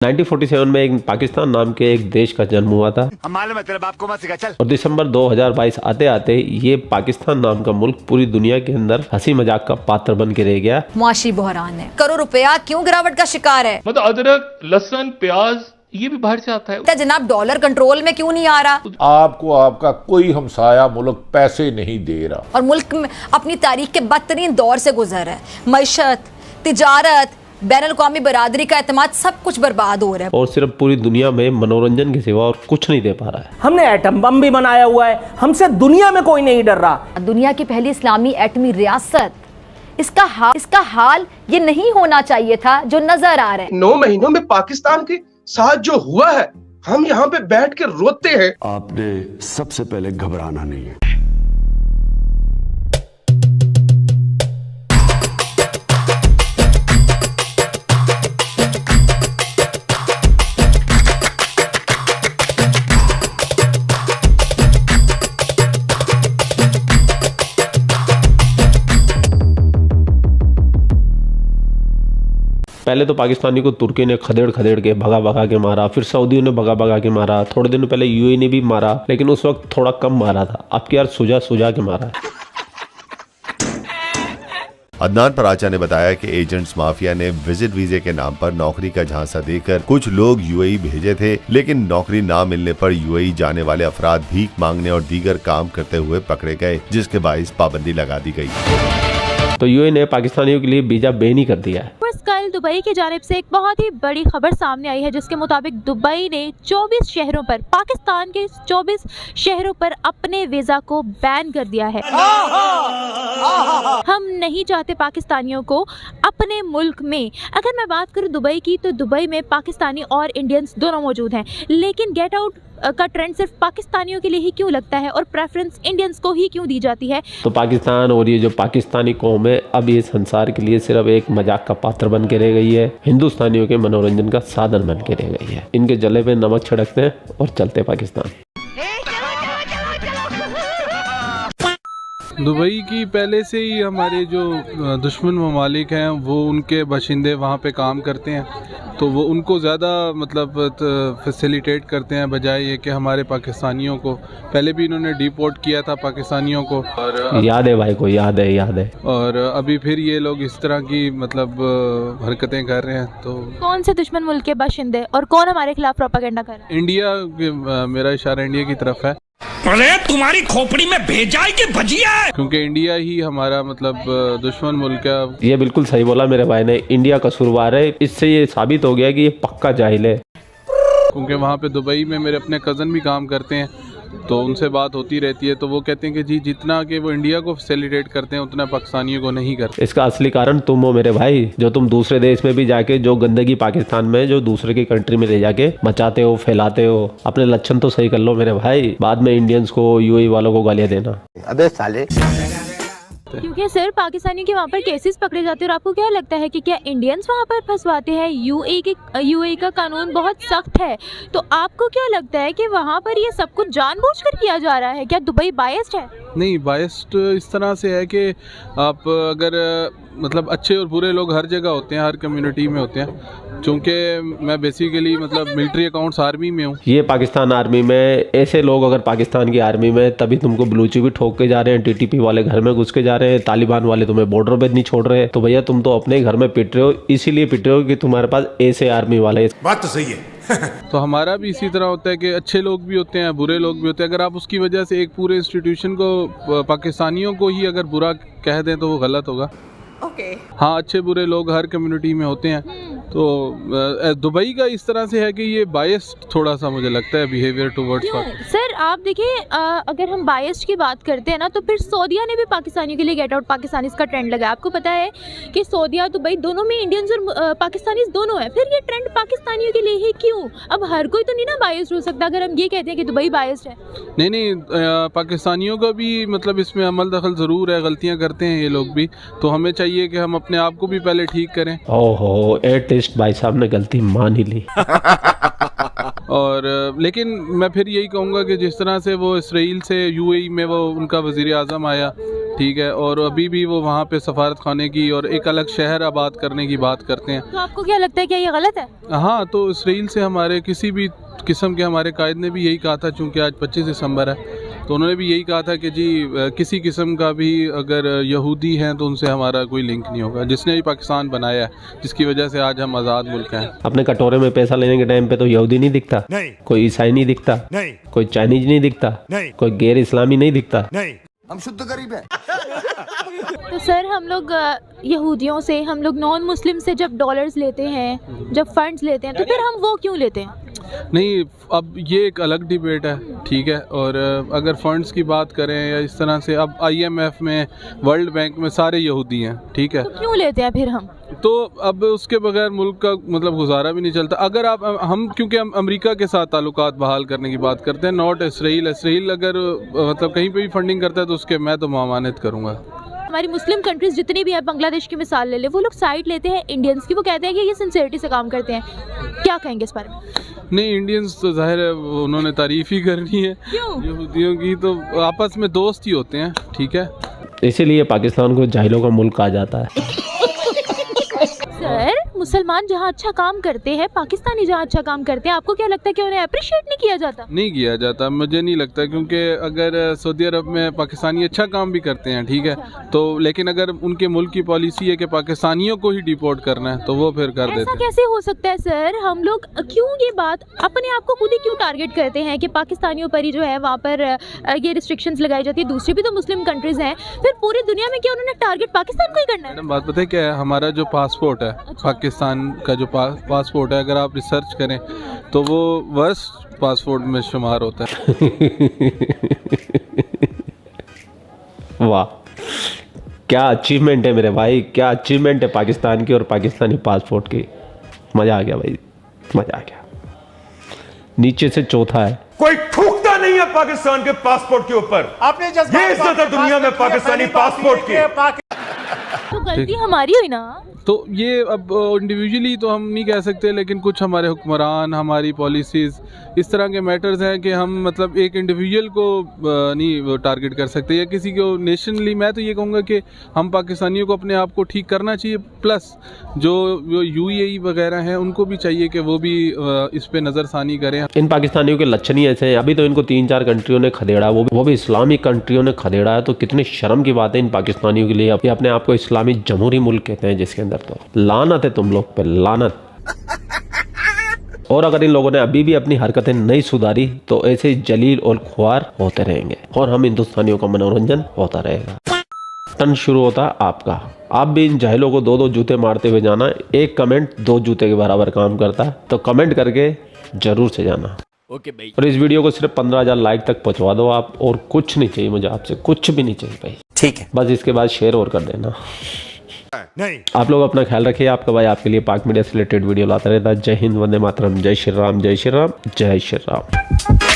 1947 में एक पाकिस्तान नाम के एक देश का जन्म हुआ था। मालूम है तेरे बाप को मत सिखा चल। और दिसंबर 2022 आते आते ये पाकिस्तान नाम का मुल्क पूरी दुनिया के अंदर हंसी मजाक का पात्र बन के रह गया। मुआशी बहरान है, करोड़ रुपया क्यों गिरावट का शिकार है? मतलब अदरक, लहसुन, प्याज ये भी बाहर से आता है। जनाब डॉलर कंट्रोल में क्यों नहीं आ रहा? आपको आपका कोई हमसाया मुल्क पैसे नहीं दे रहा और मुल्क में अपनी तारीख के बदतरीन दौर से गुजर रहा है। मईशत, तिजारत, बैनुल-अक़वामी बरादरी का एतमाद सब कुछ बर्बाद हो रहा है। और सिर्फ पूरी दुनिया में मनोरंजन के सिवा और कुछ नहीं दे पा रहा है। हमने एटम बम भी बनाया हुआ है, हमसे दुनिया में कोई नहीं डर रहा। दुनिया की पहली इस्लामी एटमी रियासत, इसका हाल ये नहीं होना चाहिए था जो नजर आ रहा है। 9 महीनों में पाकिस्तान के साथ जो हुआ है, हम यहाँ पे बैठ के रोते हैं। आपने सबसे पहले घबराना नहीं है। पहले तो पाकिस्तानी को तुर्की ने खदेड़ खदेड़ के भगा के मारा, फिर सऊदियों ने भगा के मारा, थोड़े दिन पहले यूएई ने भी मारा, लेकिन उस वक्त थोड़ा कम मारा था। अब की यार सुझा के मारा। अदनान पराचा ने बताया कि एजेंट्स माफिया ने विजिट वीजे के नाम पर नौकरी का झांसा देकर कुछ लोग यूएई भेजे थे, लेकिन नौकरी ना मिलने पर यूएई जाने वाले अफराद भीख मांगने और दीगर काम करते हुए पकड़े गए, जिसके बाइस पाबंदी लगा दी गई। तो यूएई ने पाकिस्तानियों के लिए वीजा बैन ही कर दिया है। कल दुबई की जानिब से एक बहुत ही बड़ी खबर सामने आई है, जिसके मुताबिक दुबई ने 24 शहरों पर, पाकिस्तान के 24 शहरों पर अपने वीजा को बैन कर दिया है। हम नहीं चाहते पाकिस्तानियों को अपने मुल्क में। अगर मैं बात करूं दुबई की, तो दुबई में पाकिस्तानी और इंडियंस दोनों मौजूद हैं, लेकिन गेट आउट का ट्रेंड सिर्फ पाकिस्तानियों के लिए ही क्यों लगता है और प्रेफरेंस इंडियंस को ही क्यों दी जाती है? तो पाकिस्तान और ये जो पाकिस्तानी कौम है अब ये संसार के लिए सिर्फ एक मजाक का पात्र बन के रह गई है, हिंदुस्तानियों के मनोरंजन का साधन बन के रह गई है। इनके जले पे नमक छिड़कते हैं और चलते पाकिस्तान। दुबई की पहले से ही हमारे जो दुश्मन ममालिक हैं वो उनके बाशिंदे वहाँ पे काम करते हैं, तो वो उनको ज़्यादा मतलब फैसिलिटेट करते हैं बजाय ये कि हमारे पाकिस्तानियों को। पहले भी इन्होंने डिपोर्ट किया था पाकिस्तानियों को, और याद है भाई को, याद है। और अभी फिर ये लोग इस तरह की मतलब हरकतें कर रहे हैं। तो कौन से दुश्मन मुल्क के बाशिंदे और कौन हमारे खिलाफ प्रोपेगेंडा कर रहा है? इंडिया, मेरा इशारा इंडिया की तरफ है। अरे तुम्हारी खोपड़ी में भेजा है कि भजिया है? क्योंकि इंडिया ही हमारा मतलब दुश्मन मुल्क है। ये बिल्कुल सही बोला मेरे भाई ने, इंडिया कसूरवार है। इससे ये साबित हो गया कि ये पक्का जाहिल है। क्योंकि वहाँ पे दुबई में मेरे अपने कज़न भी काम करते हैं, तो उनसे बात होती रहती है, तो वो कहते हैं कि जी जितना कि वो इंडिया को फैसिलिटेट करते हैं उतना पाकिस्तानियों को नहीं करते। इसका असली कारण तुम हो मेरे भाई, जो तुम दूसरे देश में भी जाके जो गंदगी पाकिस्तान में जो दूसरे की कंट्री में ले जाके मचाते हो, फैलाते हो। अपने लक्षण तो सही कर लो मेरे भाई, बाद में इंडियंस को, यूएई वालों को गालियां देना। अबे साले। क्योंकि सिर्फ पाकिस्तानियों के वहाँ पर केसेस पकड़े जाते हैं। और आपको क्या लगता है कि क्या इंडियंस वहाँ पर फंसवाते हैं? यूएई का कानून बहुत सख्त है, तो आपको क्या लगता है कि वहाँ पर ये सब कुछ जानबूझकर किया जा रहा है? क्या दुबई बायस्ड है? नहीं, बायस्ड इस तरह से है कि आप अगर मतलब अच्छे और बुरे लोग हर जगह होते हैं, हर कम्युनिटी में होते हैं। चूँकि मैं बेसिकली मतलब मिलिट्री अकाउंट्स आर्मी में हूँ। ये पाकिस्तान आर्मी में ऐसे लोग अगर पाकिस्तान की आर्मी में, तभी तुमको बलूची भी ठोक के जा रहे हैं, टीटीपी वाले घर में घुस के जा रहे हैं, तालिबान वाले तुम्हें बॉर्डर पे नहीं छोड़ रहे। तो भैया तुम तो अपने घर में पिट रहे हो, इसीलिए पिट रहे हो कि तुम्हारे पास ऐसे आर्मी वाले। बात तो सही है। तो हमारा भी इसी तरह होता है कि अच्छे लोग भी होते हैं, बुरे लोग भी होते हैं। अगर आप उसकी वजह से एक पूरे इंस्टीट्यूशन को, पाकिस्तानियों को ही अगर बुरा कह दें तो वो गलत होगा। हाँ, अच्छे बुरे लोग हर कम्युनिटी में होते हैं। तो दुबई का इस तरह से है कि ये बायस्ड थोड़ा सा मुझे लगता है बिहेवियर टुवर्ड्स पाकिस्तान। सर आप देखिए, अगर हम बायस्ड की बात करते हैं ना, तो फिर सऊदीया ने भी पाकिस्तानियों के लिए गेट आउट पाकिस्तानीज का ट्रेंड लगाया। आपको पता है कि सऊदीया, दुबई दोनों में इंडियंस और पाकिस्तानीज दोनों हैं। फिर ये ट्रेंड पाकिस्तानियों के लिए ही क्यों? अब हर कोई तो नहीं ना बायस्ड हो सकता। अगर हम ये कहते हैं कि दुबई बायस्ड है, नहीं, पाकिस्तानियों का भी मतलब इसमें अमल दखल ज़रूर है, गलतियाँ करते हैं ये लोग भी। तो हमें चाहिए कि हम अपने आप को भी पहले ठीक करें। ओहो, एटलीस्ट भाई साहब ने गलती मान ही ली। और लेकिन मैं फिर यही कहूँगा कि जिस तरह से वो इसराइल से यूएई में वो उनका वज़ीर आज़म आया, ठीक है, और अभी भी वो वहाँ पे सफारत खाने की और एक अलग शहर आबाद करने की बात करते हैं, तो आपको क्या लगता है, क्या ये गलत है? हाँ, तो इसराइल से हमारे किसी भी किस्म के हमारे कायद ने भी यही कहा था, चूँकि आज 25 दिसंबर है, तो उन्होंने भी यही कहा था कि जी किसी किस्म का भी अगर यहूदी हैं तो उनसे हमारा कोई लिंक नहीं होगा, जिसने भी पाकिस्तान बनाया है, जिसकी वजह से आज हम आज़ाद मुल्क हैं। अपने कटोरे में पैसा लेने के टाइम पे तो यहूदी नहीं दिखता, नहीं, कोई ईसाई नहीं दिखता, नहीं, कोई चाइनीज नहीं दिखता, नहीं, कोई गैर इस्लामी नहीं दिखता, नहीं, हम शुद्ध गरीब हैं। तो सर हम लोग यहूदियों से, हम लोग नॉन मुस्लिम से जब डॉलर्स लेते हैं, जब फंड्स लेते हैं, तो फिर हम वो क्यों लेते हैं? नहीं, अब ये एक अलग डिबेट है, ठीक है, और अगर फंड्स की बात करें या इस तरह से, अब IMF में, वर्ल्ड बैंक में सारे यहूदी हैं, ठीक है, तो क्यों लेते हैं फिर हम? तो अब उसके बगैर मुल्क का मतलब गुजारा भी नहीं चलता। अगर आप हम क्योंकि हम अमेरिका के साथ ताल्लुकात बहाल करने की बात करते हैं, नॉट इसराइल अगर मतलब कहीं पे भी फंडिंग करता है तो उसके मैं तो मामानत करूँगा। हमारी मुस्लिम कंट्रीज जितनी भी है, बांग्लादेश की मिसाल ले ले, वो लोग साइड लेते हैं इंडियंस की, वो कहते हैं कि ये सिंसियरिटी से काम करते हैं, क्या कहेंगे इस बारे में? नहीं, इंडियंस तो जाहिर है उन्होंने तारीफ़ ही करनी है, यहूदियों की तो आपस में दोस्त ही होते हैं, ठीक है, इसीलिए पाकिस्तान को जाहिलों का मुल्क कहा जाता है। सर मुसलमान जहाँ अच्छा काम करते हैं, पाकिस्तानी जहाँ अच्छा काम करते हैं, आपको क्या लगता है कि उन्हें अप्रिशिएट नहीं किया जाता? नहीं किया जाता, मुझे नहीं लगता, क्योंकि अगर सऊदी अरब में पाकिस्तानी अच्छा काम भी करते हैं, ठीक है, तो लेकिन अगर उनके मुल्क की पॉलिसी है कि पाकिस्तानियों को ही डिपोर्ट करना है तो वो फिर कर देते हैं। ऐसा कैसे हो सकता है सर? हम लोग क्यों ये बात अपने आप को खुद ही क्यों टारगेट करते हैं कि पाकिस्तानियों पर ही जो है वहाँ पर ये रिस्ट्रिक्शंस लगाई जाती है? दूसरी भी तो मुस्लिम कंट्रीज हैं, फिर पूरी दुनिया में क्या उन्होंने टारगेट पाकिस्तान को ही करना है? मैडम बात पता है क्या है, हमारा जो पासपोर्ट है, पाकिस्तान का जो पासपोर्ट है, अगर आप रिसर्च करें तो वो वर्स्ट पासपोर्ट में शुमार होता है। वाह, क्या अचीवमेंट है मेरे भाई, क्या अचीवमेंट है पाकिस्तान की और पाकिस्तानी पासपोर्ट की। मजा आ गया भाई, मजा आ गया। नीचे से चौथा है, कोई ठूकता नहीं है पाकिस्तान के पासपोर्ट के ऊपर। आपने ये इज्जत है दुनिया में पाकिस्तानी पासपोर्ट की। तो गलती हमारी हुई ना। तो ये अब इंडिविजुअली तो हम नहीं कह सकते, लेकिन कुछ हमारे हुक्मरान, हमारी पॉलिसीज़, इस तरह के मैटर्स हैं कि हम मतलब एक इंडिविजुअल को नहीं टारगेट कर सकते या किसी को नेशनली। मैं तो ये कहूँगा कि हम पाकिस्तानियों को अपने आप को ठीक करना चाहिए, प्लस जो UAE वगैरह हैं उनको भी चाहिए कि वो भी इस पे नज़रसानी करें। इन पाकिस्तानियों के लक्षण ही ऐसे हैं। अभी तो इनको 3-4 कंट्रियों ने खदेड़ा, वो भी इस्लामिक कंट्रियों ने खदेड़ा है। तो कितनी शर्म की बात है इन पाकिस्तानियों के लिए। ये अपने आप को इस्लामी जमहूरी मुल्क कहते हैं, जिसके अंदर तो लानत है तुम लोग पे, लानत। और अगर इन लोगों ने अभी भी अपनी हरकतें नहीं सुधारी तो ऐसे जलील और ख्वार होते रहेंगे और हम हिंदुस्तानियों का मनोरंजन होता रहेगा। टर्न शुरू होता है आपका। आप भी इन जाहिलों को 2-2 जूते मारते हुए जाना। एक कमेंट 2 जूते के बराबर काम करता है, तो कमेंट करके जरूर से जाना। ओके भाई। और इस वीडियो को सिर्फ 15,000 लाइक तक पहुंचवा दो आप, और कुछ नहीं चाहिए मुझे आपसे, कुछ भी नहीं चाहिए भाई। ठीक है, बस इसके बाद शेयर और कर देना। नहीं, आप लोग अपना ख्याल रखिए। आपका भाई आपके लिए पाक मीडिया से रिलेटेड वीडियो लाता रहता है। जय हिंद, वंदे मातरम, जय श्री राम, जय श्री राम, जय श्री राम।